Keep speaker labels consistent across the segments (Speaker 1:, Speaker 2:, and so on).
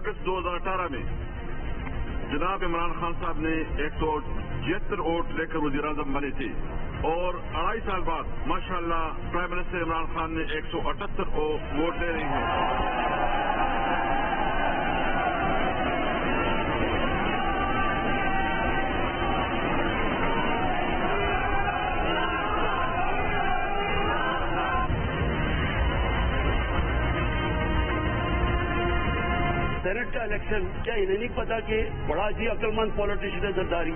Speaker 1: اگست 2018 میں جناب عمران خان صاحب نے 176 ووٹ لے کر وزیر اعظم بنے تھے اور 2.5 سال بعد ماشاءاللہ پرائم منسٹر عمران خان نے 178 ووٹ لے رہے ہیں.
Speaker 2: سینٹ کا الیکشن کیا انہیں نہیں پتا کہ بڑا جی عقل مند پالیٹیشین ہے زرداری,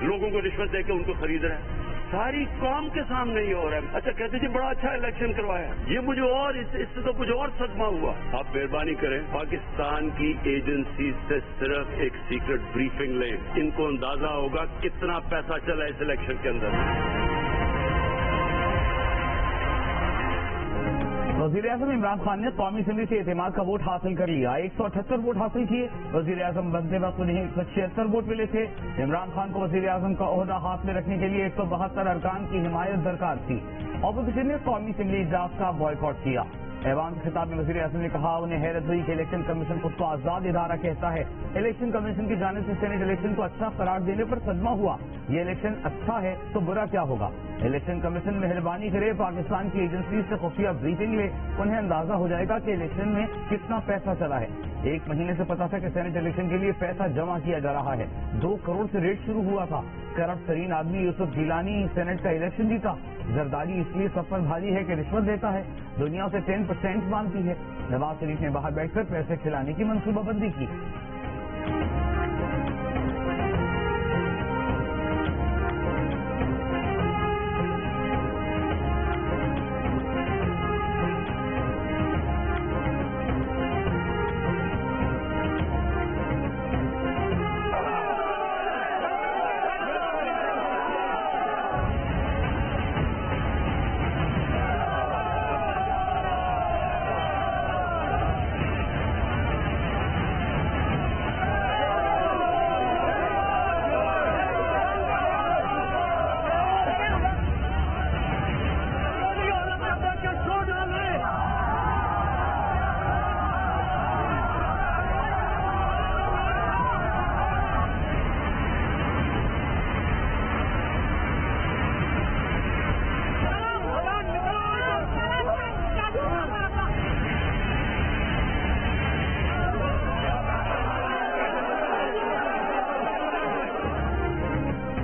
Speaker 2: لوگوں کو رشوت دے کے ان کو خرید رہا ہے, ساری قوم کے سامنے ہی ہو رہا ہے. اچھا کہتے جی بڑا اچھا الیکشن کروایا, یہ مجھے اور اس سے تو کچھ اور صدمہ ہوا. آپ مہربانی کریں پاکستان کی ایجنسی سے صرف ایک سیکرٹ بریفنگ لیں, ان کو اندازہ ہوگا کتنا پیسہ چلا اس الیکشن کے اندر.
Speaker 3: وزیر اعظم عمران خان نے قومی اسمبلی سے اعتماد کا ووٹ حاصل کر لیا. 178 ووٹ حاصل کیے. وزیر اعظم بنتے وقت انہیں 176 ووٹ ملے تھے. عمران خان کو وزیر اعظم کا عہدہ ہاتھ میں رکھنے کے لیے 172 ارکان کی حمایت درکار تھی. اپوزیشن نے قومی اسمبلی اجلاس کا بائیکاٹ کیا. ایوان کے خطاب میں وزیر اعظم نے کہا انہیں حیرت ہوئی کہ الیکشن کمیشن خود کو آزاد ادارہ کہتا ہے. الیکشن کمیشن کی جانب سے سینٹ الیکشن کو اچھا قرار دینے پر صدمہ ہوا. یہ الیکشن اچھا ہے تو برا کیا ہوگا؟ الیکشن کمیشن مہربانی کرے پاکستان کی ایجنسی سے خفیہ بریفنگ لے, انہیں اندازہ ہو جائے گا کہ الیکشن میں کتنا پیسہ چلا ہے. 1 مہینے سے پتا تھا کہ سینٹ الیکشن کے لیے پیسہ جمع کیا جا رہا ہے. 2 کروڑ سے ریٹ شروع ہوا تھا. کرپٹ ترین آدمی یوسف گیلانی سینٹ کا الیکشن جیتا. زرداری اس لیے سب پر بھاری ہے کہ رشوت دیتا ہے, دنیا سے 10% مانگتی ہے. نواز شریف نے باہر بیٹھ کر پیسے کھلانے کی منصوبہ بندی کی.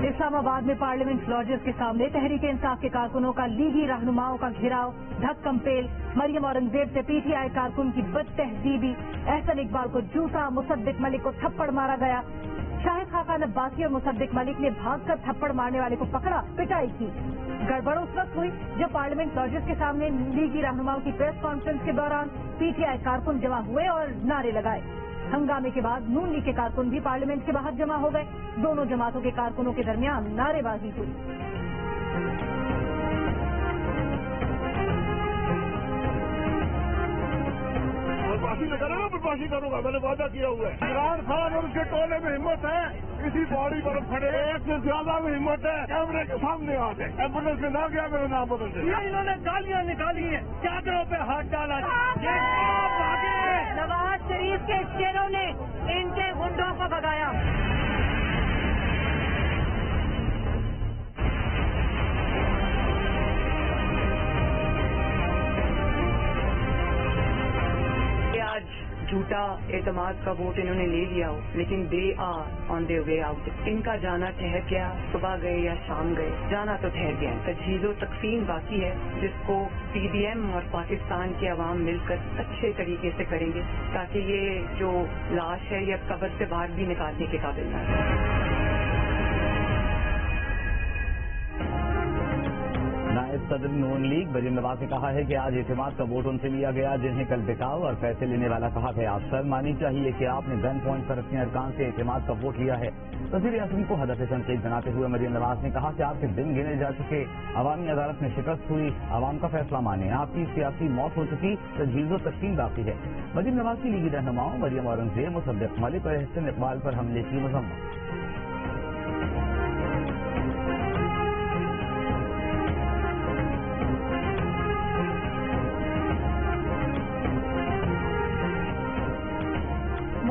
Speaker 4: اسلام آباد میں پارلیمنٹ لاجز کے سامنے تحریک انصاف کے کارکنوں کا لیگی رہنماؤں کا گھیراؤ, دھکم پیل. مریم اورنگزیب سے پی ٹی آئی کارکن کی بد تہذیبی. احسن اقبال کو جوتا, مصدق ملک کو تھپڑ مارا گیا. شاہد خاقان عباسی اور مصدق ملک نے بھاگ کر تھپڑ مارنے والے کو پکڑا, پٹائی کی. گڑبڑ اس وقت ہوئی جب پارلیمنٹ لاجز کے سامنے لیگی رہنماؤں کی پریس کانفرنس کے دوران پی ٹی آئی کارکن جمع ہوئے اور نعرے لگائے. ہنگامے کے بعد نون لیگ کے کارکن بھی پارلیمنٹ کے باہر جمع ہو گئے. دونوں جماعتوں کے کارکنوں کے درمیان نعرے بازی ہوئی.
Speaker 5: پرپاشی کروں گا, میں نے وعدہ کیا ہوا ہے. عمران خان اور ان کے ٹولے میں ہمت ہے کسی باڑی پر کھڑے, ایک سے زیادہ میں ہمت ہے کیمرے کے سامنے آ گئے. ایمبولینس میں نہ گیا, میرا نام بدل دیا. انہوں نے گالیاں نکالی ہیں, چادروں پہ ہاتھ ڈالا.
Speaker 4: نواز شریف کے شیروں نے ان کے گنڈوں کو بگایا.
Speaker 6: جھوٹا اعتماد کا ووٹ انہوں نے لے لیا ہو, لیکن they are on their way out. ان کا جانا ٹھہر گیا, صبح گئے یا شام گئے, جانا تو ٹھہر گیا. تجہیز و تقسیم باقی ہے جس کو پی ڈی ایم اور پاکستان کے عوام مل کر اچھے طریقے سے کریں گے تاکہ یہ جو لاش ہے یہ قبر سے باہر بھی نکالنے کے قابل نہ ہے.
Speaker 3: نائب صدر نون لیگ مریم نواز نے کہا ہے کہ آج اعتماد کا ووٹ ان سے لیا گیا جنہیں کل بکاؤ اور پیسے لینے والا کہا گیا. آپ شرم مانی چاہیے کہ آپ نے گن پوائنٹ پر اپنے ارکان سے اعتماد کا ووٹ لیا ہے. وزیر اعظم کو ہدف تنقید بناتے ہوئے مریم نواز نے کہا کہ آپ کے دن گنے جا چکے, عوامی عدالت میں شکست ہوئی, عوام کا فیصلہ مانیں. آپ کی سیاسی موت ہو چکی, تجہیز و تقسیم باقی ہے. مریم نواز کی لیگی رہنماؤں مریم اورنگزیب, مصدق ملک اور احسن اقبال پر حملے کی مذمت.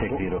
Speaker 7: 60।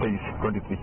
Speaker 8: 23।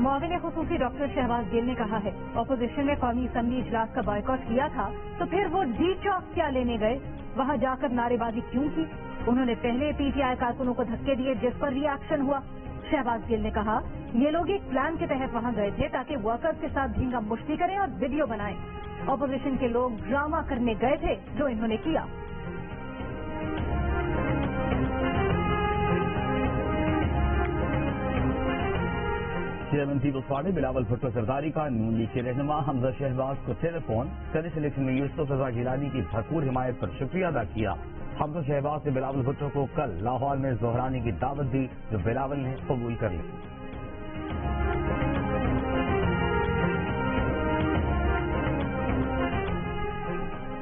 Speaker 4: معاون خصوصی ڈاکٹر شہباز گل نے کہا ہے اپوزیشن نے قومی اسمبلی اجلاس کا بائیکاٹ کیا تھا تو پھر وہ ڈی چوک کیا لینے گئے، وہاں جا کر نعرے بازی کیوں کی؟ انہوں نے پہلے پی ٹی آئی کارکنوں کو دھکے دیے جس پر ری ایکشن ہوا۔ شہباز گل نے کہا یہ لوگ ایک پلان کے تحت وہاں گئے تھے تاکہ ورکرز کے ساتھ جھینگا مشتی کریں اور ویڈیو بنائیں۔ اپوزیشن کے لوگ ڈرامہ کرنے گئے تھے جو انہوں نے کیا۔
Speaker 3: Chairman People's Party Bilawal Bhutto Zardari کا نون لیگ کے رہنما حمزہ شہباز کو ٹیلی فون سینٹ الیکشن میں یوسف رضا گیلانی کی بھرپور حمایت پر شکریہ ادا کیا۔ حمزہ شہباز نے بلاول بھٹو کو کل لاہور میں زہرانی کی دعوت دی جو بلاول نے قبول کر لی۔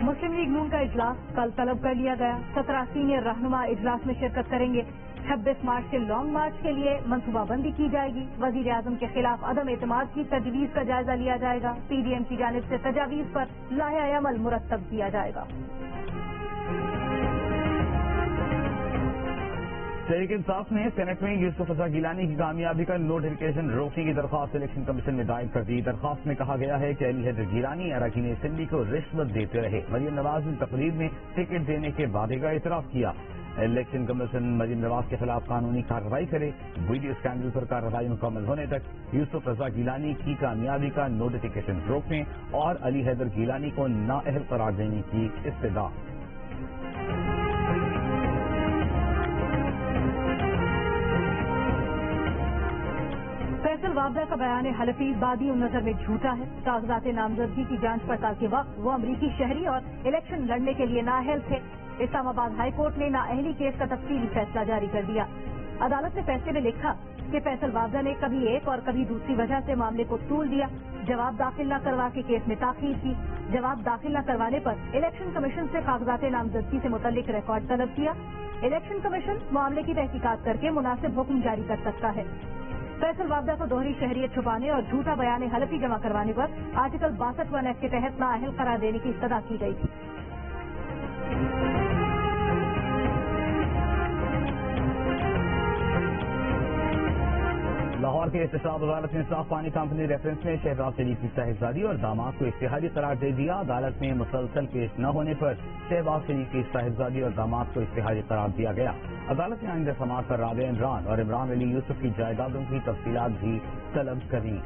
Speaker 4: مسلم لیگ نون کا اجلاس کل طلب کر لیا گیا۔ 17 سینئر رہنما اجلاس میں شرکت کریں گے۔ 26 مارچ سے لانگ مارچ کے لیے منصوبہ بندی کی جائے گی۔ وزیر اعظم کے خلاف عدم اعتماد کی تجویز کا جائزہ لیا جائے گا۔ پی ڈی ایم کی جانب سے تجاویز پر لائحہ عمل مرتب کیا جائے گا۔
Speaker 3: تحریک انصاف نے سینٹ میں یوسف رضا گیلانی کی کامیابی کا نوٹیفکیشن روکنے کی درخواست الیکشن کمیشن میں دائر کر دی۔ درخواست میں کہا گیا ہے کہ علی حیدر گیلانی اراکین اسمبلی کو رشوت دیتے رہے۔ مریم نواز نے تقریب میں ٹکٹ دینے کے وعدے کا اعتراف کیا۔ الیکشن کمیشن مریم نواز کے خلاف قانونی کارروائی کرے۔ ویڈیو اسکینڈل پر کارروائی مکمل ہونے تک یوسف رضا گیلانی کی کامیابی کا نوٹیفکیشن روکنے اور علی حیدر گیلانی کو نااہل قرار دینے کی استدعا۔
Speaker 4: فیصل وابدہ کا بیان حلفی بادی النظر میں جھوٹا ہے۔ کاغذات نامزدگی کی جانچ پڑتال کے وقت وہ امریکی شہری اور الیکشن لڑنے کے لیے نااہل تھے۔ اسلام آباد ہائی کورٹ نے نااہلی کیس کا تفصیلی فیصلہ جاری کر دیا۔ عدالت نے فیصلے میں لکھا کہ فیصل وابدہ نے کبھی ایک اور کبھی دوسری وجہ سے معاملے کو طول دیا، جواب داخل نہ کروا کے کیس میں تاخیر کی۔ جواب داخل نہ کروانے پر الیکشن کمیشن سے کاغذات نامزدگی سے متعلق ریکارڈ طلب کیا۔ الیکشن کمیشن معاملے کی تحقیقات کر کے مناسب حکم جاری کر سکتا ہے۔ فیصل وابدہ کو دوہری شہریت چھپانے اور جھوٹا بیان حلفی جمع کروانے پر آرٹیکل 62 ایکٹ کے تحت نااہل قرار دینے کی استدعا کی گئی تھی۔
Speaker 3: لاہور کے احتساب عدالت نے صاف پانی کمپنی ریفرنس میں شہباز شریف کی صاحبزادی اور داماد کو اشتہاری قرار دے دیا۔ عدالت میں مسلسل پیش نہ ہونے پر شہباز شریف کی صاحبزادی اور داماد کو اشتہاری قرار دیا گیا۔ عدالت نے آئندہ سماعت پر رابعہ عمران اور عمران علی یوسف کی جائیدادوں کی تفصیلات بھی طلب کریں۔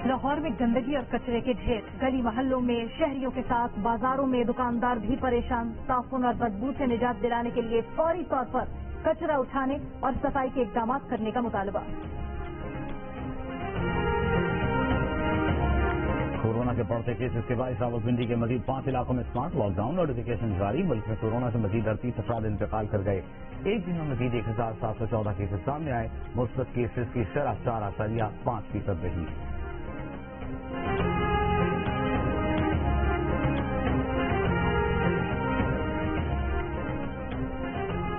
Speaker 4: لاہور میں گندگی اور کچرے کے ڈھیر، گلی محلوں میں شہریوں کے ساتھ بازاروں میں دکاندار بھی پریشان۔ تعفن اور بدبو سے نجات دلانے کے لیے فوری طور پر کچرا اٹھانے اور صفائی کے اقدامات کرنے کا مطالبہ۔
Speaker 3: کورونا کے بڑھتے کیسز کے باعث راولپنڈی کے مزید 5 علاقوں میں اسمارٹ لاک ڈاؤن نوٹیفکیشن جاری۔ ملک میں کورونا سے مزید 38 افراد انتقال کر گئے۔ ایک دن میں مزید 1714 کیسز سامنے آئے۔ مثبت کیسز کی شرح 4.5% رہی۔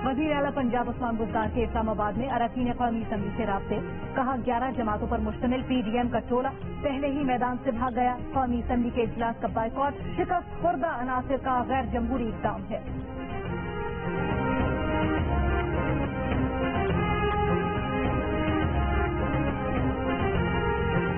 Speaker 4: وزیر اعلیٰ پنجاب عثمان بزدار کے اسلام آباد میں اراکین قومی اسمبلی سے رابطے، کہا 11 جماعتوں پر مشتمل پی ڈی ایم کا ٹولہ پہلے ہی میدان سے بھاگ گیا۔ قومی اسمبلی کے اجلاس کا بائیکاٹ شکست خوردہ عناصر کا غیر جمہوری اقدام ہے۔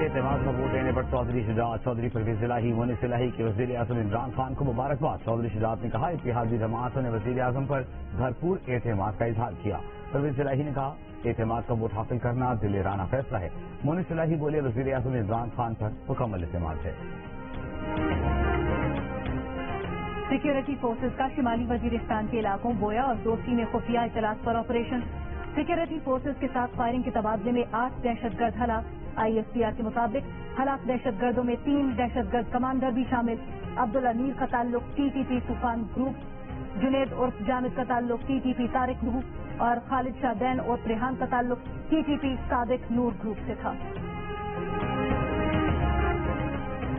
Speaker 3: اعتماد کا ووٹ دینے پر چودھری شجاعت چودھری پرویز الہی مونس الہی کے وزیر اعظم عمران خان کو مبارکباد۔ چودھری شجاعت نے کہا اتحادی جماعتوں نے وزیر اعظم پر بھرپور اعتماد کا اظہار کیا۔ پرویز الہی نے کہا اعتماد کا ووٹ حاصل کرنا دلیرانہ فیصلہ ہے۔ مونس الہی بولے وزیر اعظم عمران خان پر مکمل اعتماد ہے۔
Speaker 4: سیکیورٹی فورسز کا شمالی وزیرستان کے علاقوں بویا اور دوستی میں خفیہ اطلاعات پر آپریشن۔ سیکیورٹی فورسز کے ساتھ فائرنگ کے تبادلے میں 8 دہشت گرد ہلاک۔ آئی ایس پی آر کے مطابق ہلاک دہشت گردوں میں 3 دہشت گرد کمانڈر بھی شامل۔ عبدالامیر کا تعلق ٹی ٹی پی طوفان گروپ، جنید عرف جامد کا تعلق T T P Tariq group اور خالد شاہ دین اور ریحان کا تعلق ٹی ٹی پی صادق نور گروپ سے تھا۔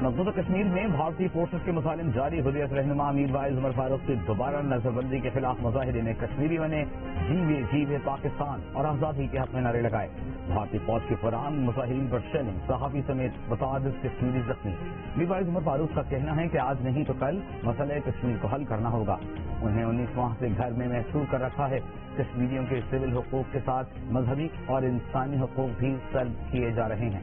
Speaker 3: مقبوضہ کشمیر میں بھارتی فورسز کے مظالم جاری۔ حریت رہنما امیر وائز عمر فاروق کی دوبارہ نظر بندی کے خلاف مظاہرے نے کشمیریوں نے جیوے پاکستان اور آزادی کے حق میں نعرے لگائے۔ بھارتی فوج کے فوران مظاہرین پر شیلنگ، صحافی سمیت متعدد کشمیری زخمی۔ امیر وائز عمر فاروق کا کہنا ہے کہ آج نہیں تو کل مسئلہ کشمیر کو حل کرنا ہوگا۔ انہیں 19 ماہ سے گھر میں محصور کر رکھا ہے۔ کشمیریوں کے سول حقوق کے ساتھ مذہبی اور انسانی حقوق بھی سلب کیے جا رہے ہیں۔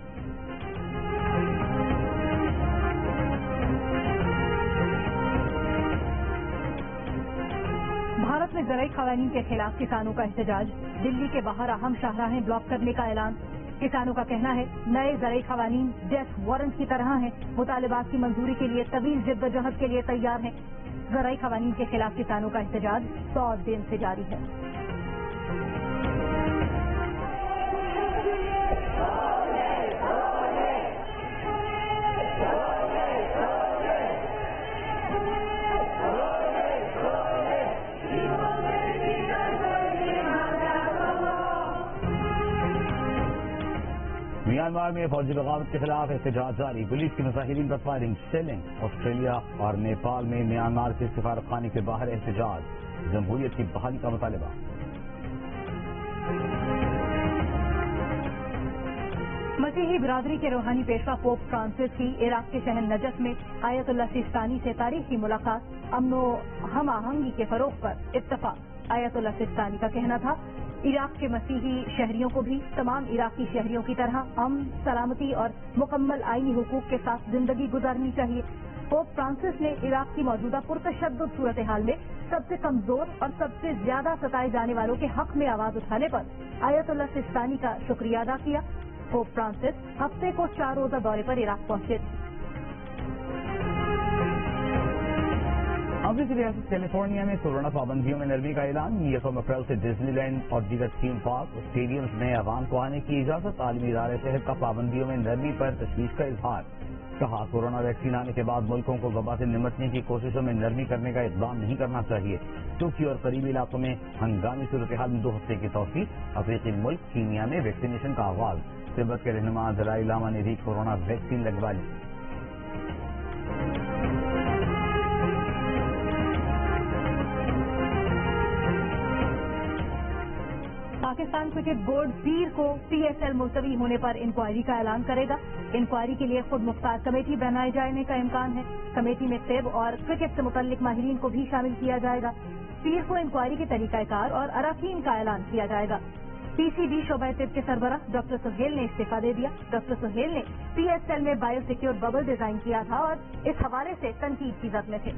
Speaker 4: بھارت میں زرعی قوانین کے خلاف کسانوں کا احتجاج، دلی کے باہر اہم شاہراہیں بلاک کرنے کا اعلان۔ کسانوں کا کہنا ہے نئے زرعی قوانین ڈیتھ وارنٹ کی طرح ہیں، مطالبات کی منظوری کے لیے طویل جدوجہد کے لیے تیار ہیں۔ زرعی قوانین کے خلاف کسانوں کا احتجاج 100 دن سے جاری ہے۔
Speaker 3: میانمار میں فوجی بغاوت کے خلاف احتجاج جاری، پولیس کے مظاہرین پر فائرنگ، شیلنگ۔ آسٹریلیا اور نیپال میں میانمار کے سفارتخانے کے باہر احتجاج، جمہوریت کی بحالی کا مطالبہ۔
Speaker 4: مسیحی برادری کے روحانی پیشوا پوپ فرانسس کی عراق کے شہر نجف میں آیت اللہ سیستانی سے تاریخی ملاقات، امن و ہم آہنگی کے فروغ پر اتفاق۔ آیت اللہ سیستانی کا کہنا تھا عراق کے مسیحی شہریوں کو بھی تمام عراقی شہریوں کی طرح امن، سلامتی اور مکمل آئینی حقوق کے ساتھ زندگی گزارنی چاہیے۔ پوپ فرانسس نے عراق کی موجودہ پرتشدد صورتحال میں سب سے کمزور اور سب سے زیادہ ستائے جانے والوں کے حق میں آواز اٹھانے پر آیت اللہ سیستانی کا شکریہ ادا کیا۔ پوپ فرانسس ہفتے کو 4 روزہ دورے پر عراق پہنچے۔
Speaker 3: امریکی ریاست کیلیفورنیا میں کورونا پابندیوں میں نرمی کا اعلان، 1 اپریل سے ڈزنی لینڈ اور دیگر تھیم پارک اسٹیڈیمز میں عوام کو آنے کی اجازت۔ عالمی ادارے صحت کا پابندیوں میں نرمی پر تشویش کا اظہار، کہا کورونا ویکسین آنے کے بعد ملکوں کو وبا سے نمٹنے کی کوششوں میں نرمی کرنے کا اقدام نہیں کرنا چاہیے۔ ترکی اور قریبی علاقوں میں ہنگامی صورتحال میں 2 ہفتے کی توسیع، افریقی ملک کینیا میں ویکسینیشن کا آغاز، تبت کے رہنما دلائی لاما نے بھی کورونا ویکسین لگوا لی۔
Speaker 4: پاکستان کرکٹ بورڈ پیر کو PSL ملتوی ہونے پر انکوائری کا اعلان کرے گا۔ انکوائری کے لیے خود مختار کمیٹی بنائے جانے کا امکان ہے۔ کمیٹی میں طب اور کرکٹ سے متعلق ماہرین کو بھی شامل کیا جائے گا۔ پیر کو انکوائری کے طریقہ کار اور اراکین کا اعلان کیا جائے گا۔ PCB شعبہ طب کے سربراہ ڈاکٹر سہیل نے استعفیٰ دے دیا۔ ڈاکٹر سہیل نے PSL میں بایو سیکیور ببل ڈیزائن کیا تھا اور اس حوالے سے تنقید کی زد میں تھے۔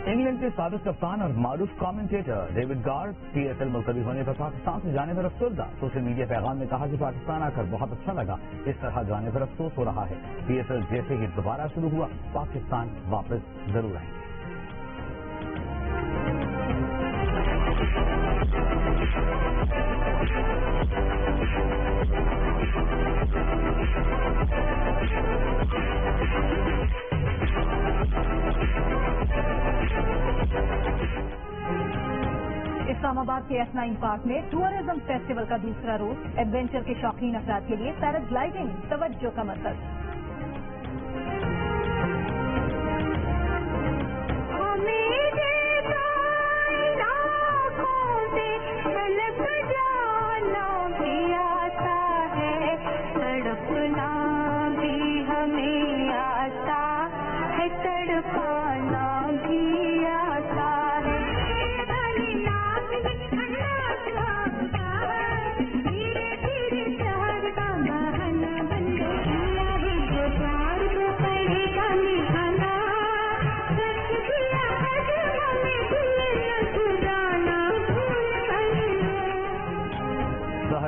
Speaker 3: انگلینڈ کے سابق کپتان اور معروف کامنٹیٹر ڈیوڈ گارڈ PSL ملتوی ہونے پر پاکستان سے جانے پر افسردہ۔ سوشل میڈیا پیغام میں کہا کہ پاکستان آ کر بہت اچھا لگا، اس طرح جانے پر افسوس ہو رہا ہے۔ PSL جیسے ہی دوبارہ شروع ہوا پاکستان واپس ضرور آئیں گے۔
Speaker 4: اسلام آباد کے S9 پارک میں ٹورزم فیسٹیول کا دوسرا روز، ایڈونچر کے شوقین افراد کے لیے پیراگلائڈنگ توجہ کا مرکز۔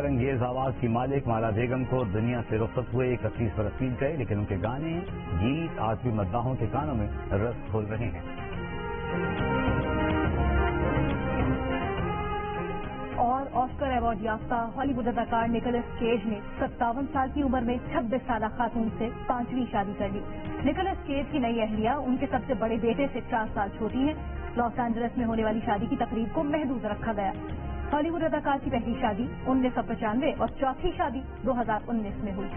Speaker 3: انگیز آواز کی مالک مالا بیگم کو دنیا سے رخصت ہوئے 31 برس بیت گئے، لیکن ان کے گانے گیت آج بھی مداحوں کے کانوں میں رس کھول رہے ہیں۔
Speaker 4: اور آسکر ایوارڈ یافتہ ہالی ووڈ اداکار نکولس کیج نے 57 سال کی عمر میں 26 سالہ خاتون سے 5ویں شادی کر لی۔ نکولس کیج کی نئی اہلیہ ان کے سب سے بڑے بیٹے سے 4 سال چھوٹی ہیں۔ لاس اینجلس میں ہونے والی شادی کی تقریب کو محدود رکھا گیا۔ ہالی ووڈ اداکار کی پہلی شادی 1995 اور چوتھی شادی 2019 میں ہوئی۔